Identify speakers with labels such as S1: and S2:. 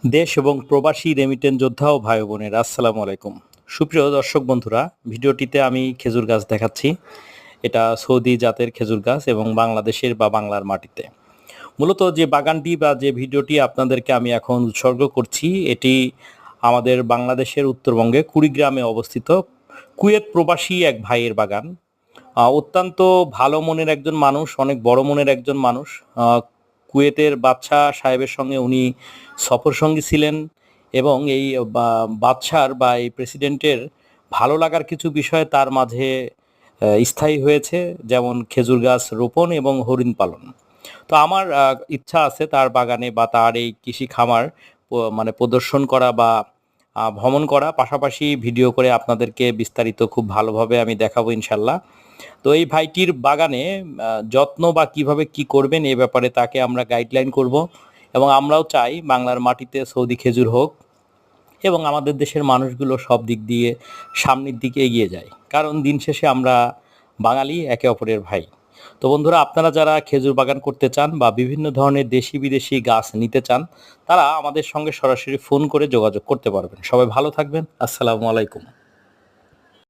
S1: দেশ এবং প্রবাসী রেমিটেন্স যোদ্ধা ও ভাই বোনেরা আসসালামু আলাইকুম। সুপ্রিয় দর্শক বন্ধুরা, ভিডিওটিতে আমি খেজুর গাছ দেখাচ্ছি। এটা সৌদি জাতের খেজুর গাছ এবং বাংলাদেশের বা বাংলার মাটিতে মূলত যে বাগানটি বা যে ভিডিওটি আপনাদেরকে আমি এখন উৎসর্গ করছি, এটি আমাদের বাংলাদেশের উত্তরবঙ্গে কুড়িগ্রামে অবস্থিত কুয়েত প্রবাসী এক ভাইয়ের বাগান। অত্যন্ত ভালো মনের একজন মানুষ, অনেক বড় মনের একজন মানুষ। কুয়েতের বাদশাহ সাহেবের সঙ্গে উনি সফরসঙ্গী ছিলেন এবং এই বাদশার বা এই প্রেসিডেন্টের ভালো লাগার কিছু বিষয় তার মাঝে স্থায়ী হয়েছে, যেমন খেজুর গাছ রোপণ এবং হরিণ পালন। তো আমার ইচ্ছা আছে তার বাগানে বা তার এই কৃষি খামার মানে প্রদর্শন করা বা ভ্রমণ করা, পাশাপাশি ভিডিও করে আপনাদেরকে বিস্তারিত খুব ভালোভাবে আমি দেখাবো ইনশাল্লাহ। তো এই ভাইটির বাগানে যত্ন বা কিভাবে কি করবেন এ ব্যাপারে তাকে আমরা গাইডলাইন করব এবং আমরাও চাই বাংলার মাটিতে সৌদি খেজুর হোক এবং আমাদের দেশের মানুষগুলো সব দিক দিয়ে সামনের দিকে এগিয়ে যায়, কারণ দিন শেষে আমরা বাঙালি, একে অপরের ভাই। তো বন্ধুরা, আপনারা যারা খেজুর বাগান করতে চান বা বিভিন্ন ধরনের দেশি বিদেশি গাছ নিতে চান, তারা আমাদের সঙ্গে সরাসরি ফোন করে যোগাযোগ করতে পারবেন। সবাই ভালো থাকবেন। আসসালামু আলাইকুম।